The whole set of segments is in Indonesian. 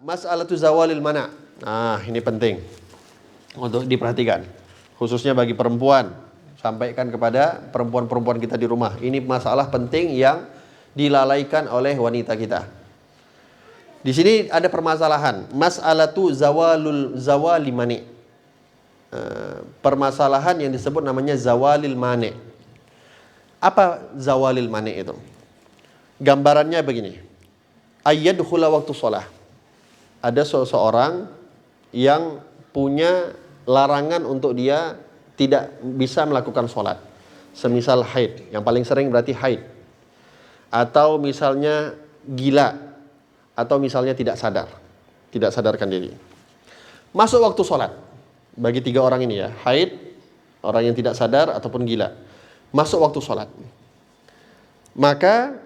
mas'alatu zawalil mana. Nah, ini penting untuk diperhatikan. Khususnya bagi perempuan. Sampaikan kepada perempuan-perempuan kita di rumah. Ini masalah penting yang dilalaikan oleh wanita kita. Di sini ada permasalahan. Mas'alatu zawali mani. Permasalahan yang disebut namanya zawalil mani. Apa zawalil mani itu? Gambarannya begini. Ayyadkhula waktu sholah. Ada seseorang yang punya larangan untuk dia tidak bisa melakukan sholat. Semisal haid. Yang paling sering berarti haid. Atau misalnya gila. Atau misalnya tidak sadar. Tidak sadarkan diri. Masuk waktu sholat. Bagi 3 orang ini ya. Haid, orang yang tidak sadar, ataupun gila. Masuk waktu sholat. Maka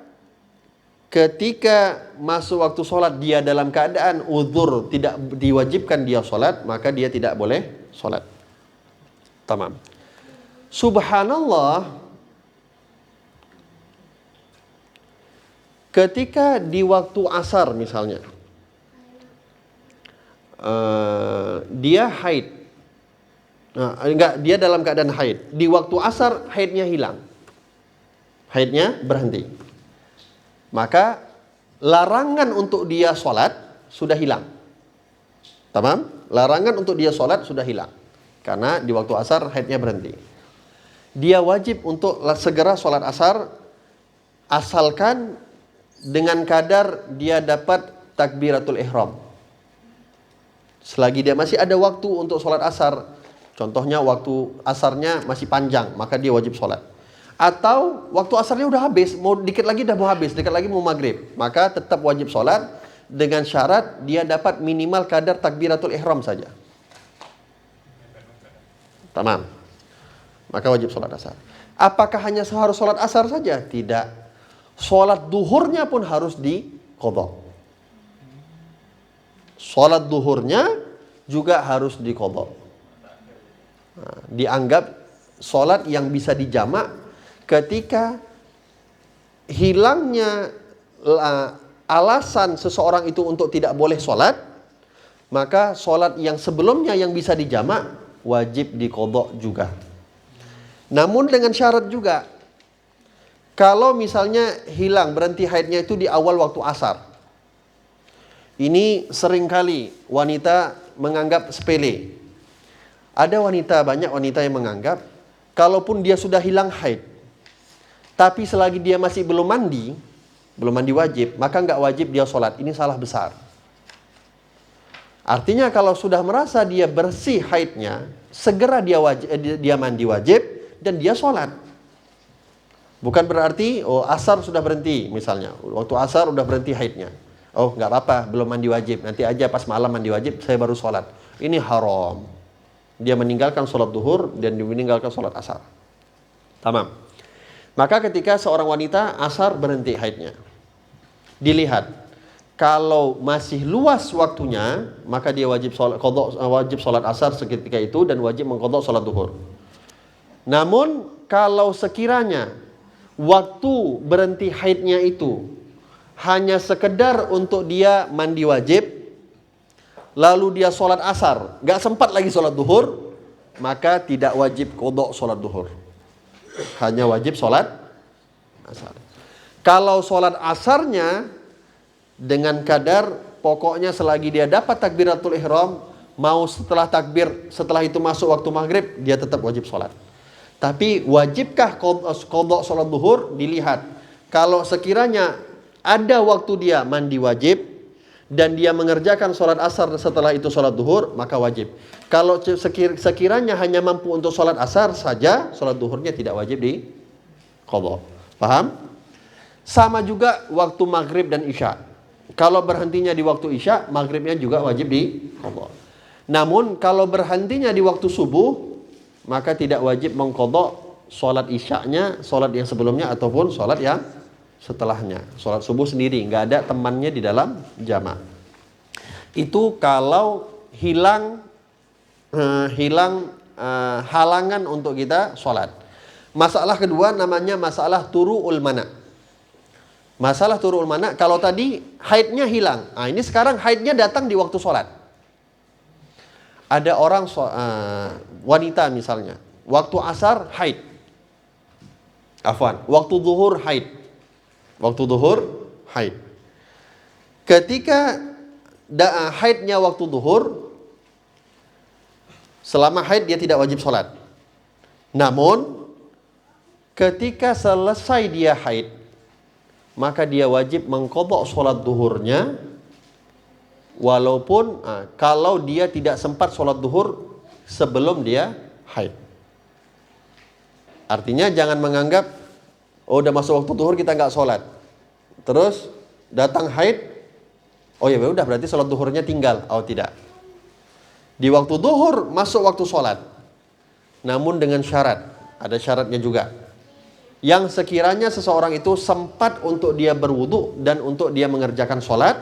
ketika masuk waktu sholat dia dalam keadaan uzur, tidak diwajibkan dia sholat, maka dia tidak boleh sholat. Tamam. Subhanallah, ketika di waktu asar misalnya, dia haid. Dia dalam keadaan haid. Di waktu asar haidnya hilang. Haidnya berhenti. Maka larangan untuk dia sholat sudah hilang. Tamam? Larangan untuk dia sholat sudah hilang. Karena di waktu asar haidnya berhenti. Dia wajib untuk segera sholat asar asalkan dengan kadar dia dapat takbiratul ihram. Selagi dia masih ada waktu untuk sholat asar, contohnya waktu asarnya masih panjang, maka dia wajib sholat. Atau waktu asarnya udah habis, mau dikit lagi udah mau habis, dikit lagi mau maghrib, maka tetap wajib sholat dengan syarat dia dapat minimal kadar takbiratul ihram saja. Tamam. Maka wajib sholat asar. Apakah hanya harus sholat asar saja? Tidak. Sholat duhurnya pun harus diqadha. Sholat duhurnya juga harus diqadha. Nah, dianggap sholat yang bisa dijamak ketika hilangnya alasan seseorang itu untuk tidak boleh sholat, maka sholat yang sebelumnya yang bisa dijamak wajib diqadha juga. Namun dengan syarat juga, kalau misalnya hilang berhenti haidnya itu di awal waktu asar. Ini seringkali wanita menganggap sepele. Ada banyak wanita yang menganggap kalaupun dia sudah hilang haid, tapi selagi dia masih belum mandi wajib, maka nggak wajib dia sholat. Ini salah besar. Artinya kalau sudah merasa dia bersih haidnya, segera dia mandi wajib dan dia sholat. Bukan berarti asar sudah berhenti misalnya, waktu asar udah berhenti haidnya. Oh nggak apa-apa, belum mandi wajib, nanti aja pas malam mandi wajib saya baru sholat. Ini haram. Dia meninggalkan sholat duhur dan dia meninggalkan sholat asar. Tamam. Maka ketika seorang wanita asar berhenti haidnya, dilihat kalau masih luas waktunya, maka dia wajib sholat asar seketika itu dan wajib mengqadha sholat duhur. Namun kalau sekiranya waktu berhenti haidnya itu hanya sekedar untuk dia mandi wajib, lalu dia sholat asar, gak sempat lagi sholat duhur, maka tidak wajib qadha sholat duhur. Hanya wajib sholat asar. Kalau sholat asarnya dengan kadar pokoknya selagi dia dapat takbiratul ihram, mau setelah itu masuk waktu maghrib, dia tetap wajib sholat. Tapi wajibkah qadha sholat duhur? Dilihat. Kalau sekiranya ada waktu dia mandi wajib dan dia mengerjakan sholat asar setelah itu sholat duhur, maka wajib. Kalau sekiranya hanya mampu untuk sholat asar saja, sholat duhurnya tidak wajib di qadha. Paham? Sama juga waktu maghrib dan isya. Kalau berhentinya di waktu isya, maghribnya juga wajib di qadha. Namun kalau berhentinya di waktu subuh, maka tidak wajib mengqadha sholat isyanya, sholat yang sebelumnya ataupun sholat yang setelahnya. Sholat subuh sendiri, nggak ada temannya di dalam jamaah. Itu kalau hilang halangan untuk kita sholat. Masalah kedua namanya masalah turu'ul mana. Masalah turul mana? Kalau tadi haidnya hilang, nah ini sekarang haidnya datang di waktu sholat. Ada orang wanita misalnya, waktu asar haid, waktu zuhur haid, Ketika haidnya waktu zuhur, selama haid dia tidak wajib sholat. Namun ketika selesai dia haid, maka dia wajib mengqadha sholat duhurnya, walaupun kalau dia tidak sempat sholat duhur sebelum dia haid. Artinya jangan menganggap, oh udah masuk waktu duhur kita nggak sholat, terus datang haid, oh ya udah berarti sholat duhurnya tinggal. Oh tidak. Di waktu duhur masuk waktu sholat, namun dengan syarat, ada syaratnya juga. Yang sekiranya seseorang itu sempat untuk dia berwudu dan untuk dia mengerjakan sholat,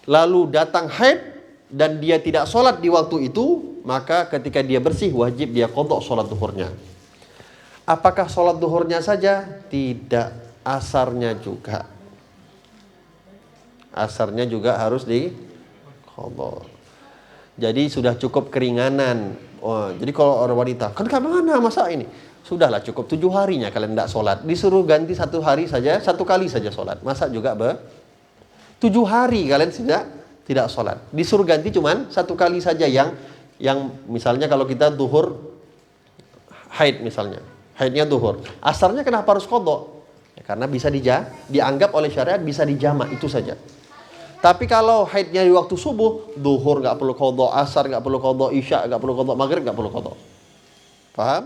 lalu datang haid dan dia tidak sholat di waktu itu, maka ketika dia bersih wajib dia qadha sholat duhurnya. Apakah sholat duhurnya saja? Tidak, asarnya juga. Asarnya juga harus di qadha. Jadi sudah cukup keringanan. Jadi kalau orang wanita, kan kemana masa ini? Sudahlah cukup 7 harinya kalian tidak sholat. Disuruh ganti 1 hari saja, 1 kali saja sholat. Masa juga 7 hari kalian tidak sholat. Disuruh ganti cuman 1 kali saja yang misalnya kalau kita duhur haid misalnya. Haidnya duhur. Asarnya kenapa harus qadha? Ya, karena bisa dianggap oleh syariat bisa dijamak, itu saja. Tapi kalau haidnya di waktu subuh, duhur nggak perlu qadha, asar nggak perlu qadha, isya nggak perlu qadha, maghrib nggak perlu qadha. Paham?